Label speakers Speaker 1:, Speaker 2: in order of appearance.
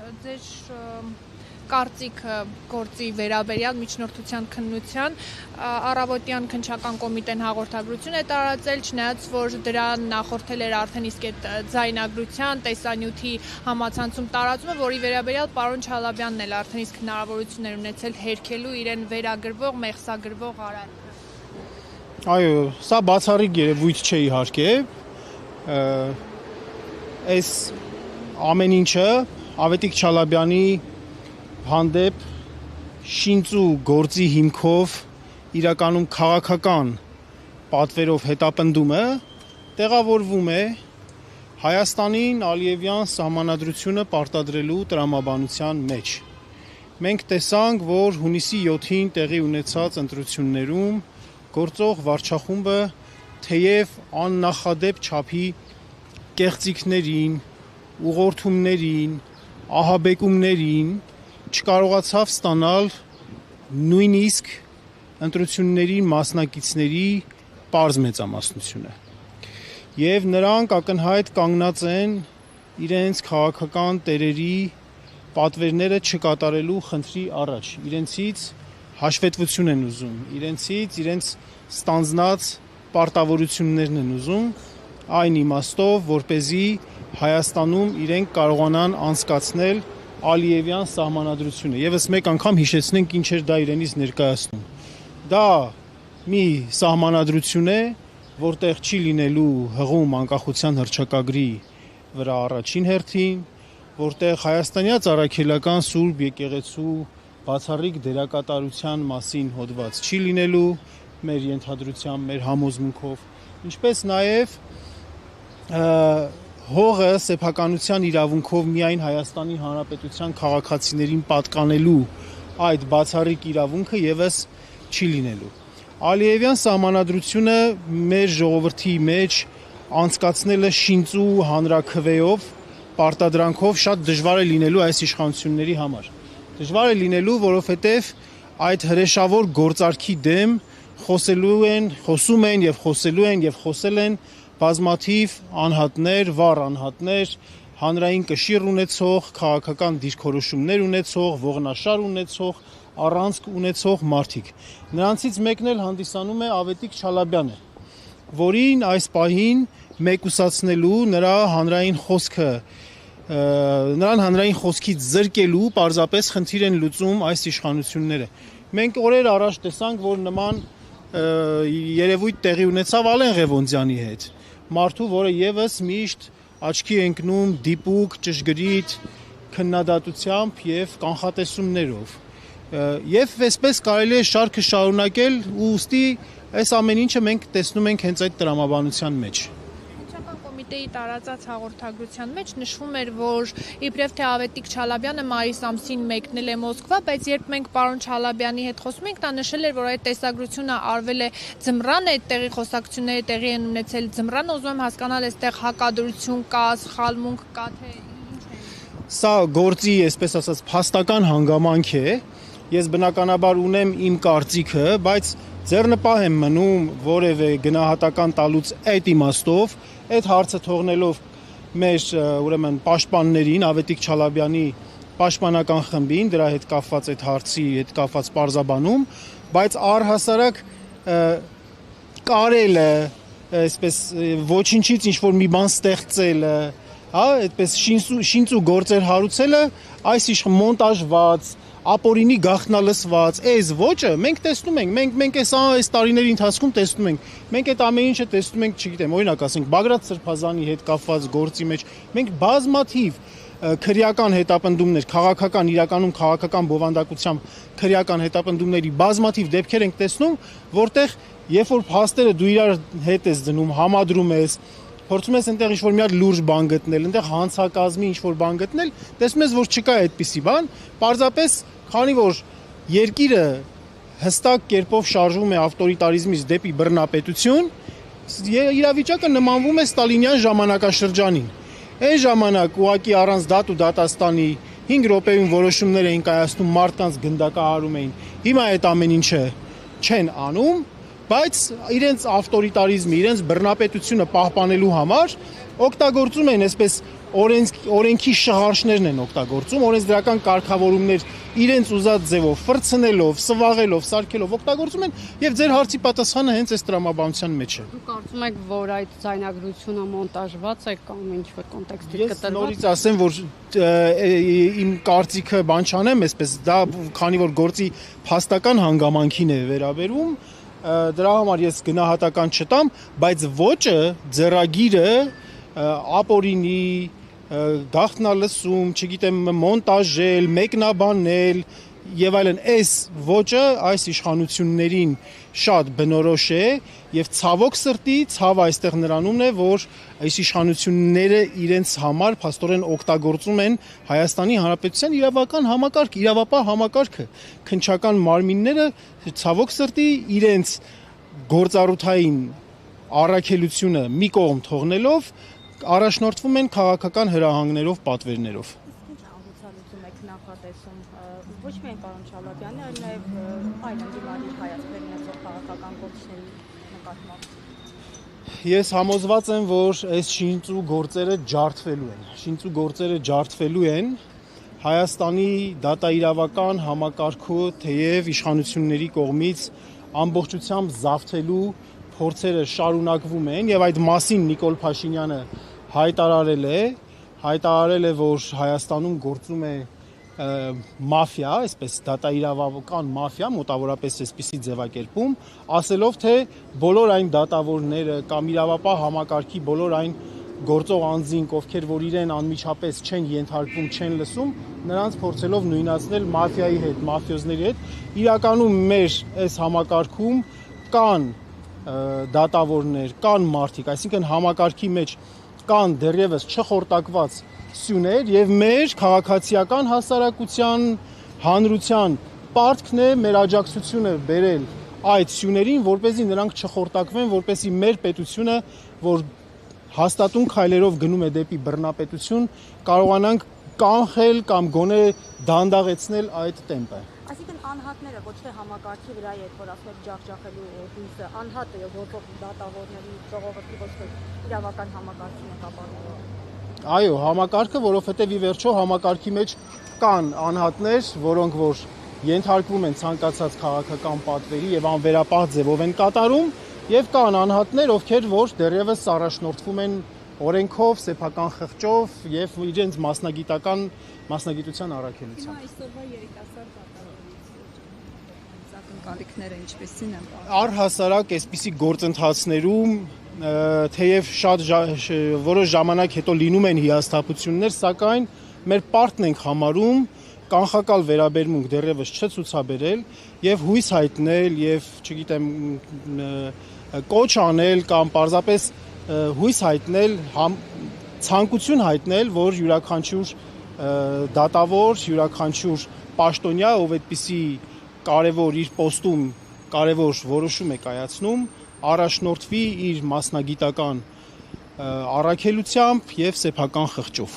Speaker 1: ձեր կարծիքը գործի վերաբերյալ միջնորդության քննության առավոտյան քննչական կոմիտեն հաղորդագրություն է տարածել, չնայած որ դրան նախորդել էր արդեն իսկ այդ ձայնագրության տեսանյութի համացանցում տարածումը, որի վերաբերյալ պարոն Չալաբյանն էլ արդեն իսկ հնարավորություն էր ունեցել հերքելու իրեն վերագրվող, մեղսագրվող արարքը։
Speaker 2: Այո, սա բացառիկ երևույթ չէ իհարկե։ Այս ամեն ինչը Ավետիք Չալաբյանի հանդեպ շինծու գործի հիմքով իրականում քաղաքական պատվերով հետապնդումը տեղավորվում է Հայաստանին Ալիևյան սահմանադրությունը պարտադրելու տրամաբանության մեջ։ Մենք տեսանք, որ հունիսի 7-ին տեղի ունեցած ընտրություններում գործող վարչախումբը թեև աննախադեպ չափի կեղծիքներին, ուղղորդումներին, ահաբեկումներին չկարողացավ ստանալ նույնիսկ ընտրություններին մասնակիցների պարզ մեծամասնությունը։ Եվ նրանք ակնհայտ կանգնած են իրենց քաղաքական տերերի պատվերները չկատարելու խնդրի առաջ, իրենցից հաշվետվություն են ուզում, իրենց ստանձնած պարտավորություններն են ուզում, այն իմաստով, որպեսզի Հայաստանում իրենք կարողանան անցկացնել Ալիևյան սահմանադրությունը։ Եվս մեկ անգամ հիշեցնենք ինչ էր դա իրենից ներկայացնում։ Դա մի սահմանադրություն է, որտեղ չի լինելու հղում անկախության հռչակագրի վրա առաջին հերթին, որտեղ հայաստանյա առաքելական Սուրբ եկեղեցու բացառիկ դերակատարության մասին հոդված չի լինելու մեր ենթադրությամբ, մեր համոզմունքով, ինչպես նաև հողը սեփականության իրավունքով միայն Հայաստանի Հանրապետության քաղաքացիներին պատկանելու այդ բացառիկ իրավունքը եւս չի լինելու։ Ալիևյան սահմանադրությունը մեր ժողովրդի մեջ անցկացնելը շինծու հանրաքվեով, պարտադրանքով շատ դժվար է լինելու այս իշխանությունների համար։ Դժվար է լինելու, որովհետև այդ հրեշավոր գործարքի դեմ խոսում են եւ խոսել են բազմաթիվ անհատներ, վառ անհատներ, հանրային կշիռ ունեցող, քաղաքական դիրքորոշումներ ունեցող, ողնաշար ունեցող, առանցք ունեցող մարդիկ։ Նրանցից մեկն էլ հանդիսանում է Ավետիք Չալաբյանը, որին այս պահին մեկուսացնելու նրան հանրային խոսքից զրկելու պարզապես խնդիր են լուծում այս իշխանությունները։ Մենք օրեր առաջ տեսանք, որ նման երևույթ տեղի ունեցավ Ալեն Ղևոնդյանի հետ, մարդու, որը եւս միշտ աչքի ընկնում դիպուկ, ճշգրիտ քննադատությամբ եւ կանխատեսումներով։ Եվ այսպես կարելի է շարքը շարունակել, ուստի այս ամեն ինչը մենք տեսնում ենք հենց այդ տրամաբանության մեջ։
Speaker 1: Քննչական կոմիտեի տարածած հաղորդագրության մեջ նշվում էր, որ իբրև թե Ավետիք Չալաբյանը մայիս ամսին մեկնել է Մոսկվա, բայց երբ մենք պարոն Չալաբյանի հետ խոսում ենք, նա նշել էր, որ այդ տեսագրությունը արվել է ձմռան, այդտեղի խոսակցությունները տեղի են ունեցել ձմռան, ուզում եմ հասկանալ, այստեղ հակադրություն կա, սխալմունք կա, թե ինչ է։
Speaker 2: Սա գործի, այսպես ասած, փաստական հանգամանք է։ Ես բնականաբար ունեմ իմ կարծիքը, բայց ձեռնպահ եմ մնում որևէ գնահատական տալուց այդ իմաստով, այդ հարցը թողնելով մեր ուրեմն պաշտպաններին, Ավետիք Չալաբյանի պաշտպանական խմբին, դրա հետ կապված այդ հարցի հետ կապված պարզաբանում, բայց առհասարակ կարելը, այսպես ոչինչից ինչ որ մի բան ստեղծելը, այդպես շինծու գործեր հարուցելը, այս մոնտաժված, ապօրինի գաղտնալսված, այս ոճը մենք տեսնում ենք, մենք այս տարիների ընթացքում տեսնում ենք, մենք այդ ամեն ինչը տեսնում ենք, չգիտեմ, օրինակ ասենք Բագրատ Սրբազանի հետ կապված գործի մեջ, մենք բազմաթիվ քրեական հետապնդումներ, քաղաքական, իրականում քաղաքական բովանդակությամբ քրեական հետապնդումների բազմաթիվ դեպքեր ենք տեսնում, որտեղ երբ որ փաստերը դու իրար հետ ես դնում, համադրում ես, փորձում ես այնտեղ ինչ-որ մի հատ լուրջ բան գտնել, այնտեղ հանցակազմի ինչ-որ բան գտնել, տեսնում ես, որ չկա այդպիսի բան, պարզապես քանի որ երկիրը հստակ կերպով շարժվում է ավտորիտարիզմից դեպի բռնապետություն, իրավիճակը նմանվում է ստալինյան ժամանակաշրջանին։ Այն ժամանակ ուղղակի առանց դատ ու դատաստանի 5 րոպեում որոշումներ էին կայացնում, մարդկանց գնդակահարում էին։ Հիմա այդ ամեն ինչը չեն անում, բայց իրենց ավտորիտարիզմը, իրենց բռնապետությունը պահպանելու համար օգտագործում են այսպես օրենքի շղարշներն են օգտագործում, օրենսդրական կարգավորումներ իրենց ուզած ձևով ֆրցնելով, սվաղելով, սարքելով օգտագործում են եւ ձեր հարցի պատասխանը հենց այս տրամաբանության մեջ է։
Speaker 3: Դուք կարծում եք, որ այդ ձայնագրությունը մոնտաժված է կամ ինչ-որ կոնտեքստի
Speaker 2: Ես
Speaker 3: կտրված։
Speaker 2: նորից ասեմ, որ իմ կարծիքը բան չանեմ, այսպես դա քանի որ գործի փաստական հանգամանքին է վերաբերում, դրա համար ես գնահատական չտամ, բայց ոճը, ձեռագիրը, ապօրինի, գաղտնալսում, չգիտեմ, մոնտաժել, մեկնաբանել եւ այլն, այս ոճը այս իշխանություններին շատ բնորոշ է եւ ցավոք սրտի, ցավը այստեղ նրանումն է, որ այս իշխանությունները իրենց համար փաստորեն օգտագործում են Հայաստանի Հանրապետության իրավական համակարգ, իրավապահ համակարգը, քննչական մարմինները ցավոք սրտի իրենց գործառութային առաքելությունը մի կողմ թողնելով առաջնորդվում են քաղաքական հրահանգներով, պատվերներով։
Speaker 4: Ինչ ամուսնալուծում եք նախատեսում ոչ միայն պարոն Շալաբյանի, այլ նաև այլ ընդդիմադիր հայացքներ ունեցող քաղաքական գործիչների նկատմամբ։
Speaker 2: Ես համոզված եմ, որ այս շինծու գործերը ջարդվելու են Հայաստանի դատաիրավական համակարգը թեև իշխանությունների կողմից ամբողջությամբ զավթելու փորձերը շարունակվում են եւ այդ մասին Նիկոլ Փաշինյանը հայտարարել է, որ Հայաստանում գործում է մաֆիա, այսպես դատաիրավական մաֆիա, մոտավորապես այսպիսի ձևակերպում, ասելով թե բոլոր այն դատավորները կամ իրավապահ համակարգի բոլոր այն գործող անձինք, ովքեր որ իրեն անմիջապես չեն ենթարկվում, չեն լսում, նրանց փորձելով նույնացնել մաֆիայի հետ, մաֆիոզների հետ, իրականում մեր այս համակարգում կան դատավորներ, կան մարդիկ, այսինքն համակարգի մեջ կան դեռևս չխորտակված սյուներ եւ մեր քաղաքացիական հասարակության հանրության պարտքն է մեր աջակցությունը բերել այդ սյուներին, որպեսզի նրանք չխորտակվեն, որպեսզի մեր պետությունը, որ հաստատուն քայլերով գնում է դեպի բռնապետություն, կարողանանք կանխել կամ գոնե դանդաղեցնել այդ տեմպը։
Speaker 4: Այսինքն անհատները ոչ թե համակարգի վրա է, որ ասում եք ջախջախելու հույսը, անհատը գործող դատավորների ժողովրդի ոչ թե իրավական համակարգին է կապարվում։
Speaker 2: Այո, համակարգը, որովհետև ի վերջո համակարգի մեջ կան անհատներ, որոնք որ ենթարկվում են ցանկացած քաղաքական պատվերի եւ անվերապահ ձևով են կատարում, եւ կան անհատներ, ովքեր որ դեռևս առաջնորդվում են օրենքով, սեփական խղճով եւ իրենց մասնագիտության առաքելությամբ։
Speaker 4: Այսօրվա երիտասարդ դատավորից ակնկալիքները ինչպեսին են։
Speaker 2: Առհասարակ այսպիսի գործընթացներում թեև շատ որոշ ժամանակ հետո լինում են հիասթափություններ, սակայն մեր պարտքն ենք համարում կանխակալ վերաբերմունք դեռևս չցուցաբերել եւ հույս հայտնել եւ, չգիտեմ, կոչ անել կամ պարզապես հույս հայտնել, ցանկություն հայտնել, որ յուրաքանչյուր դատավոր, յուրաքանչյուր պաշտոնյա, ով այդպիսի կարևոր իր պոստում կարևոր որոշում է կայացնում, առաջնորդվի իր մասնագիտական առաքելությամբ եւ սեփական խղճով։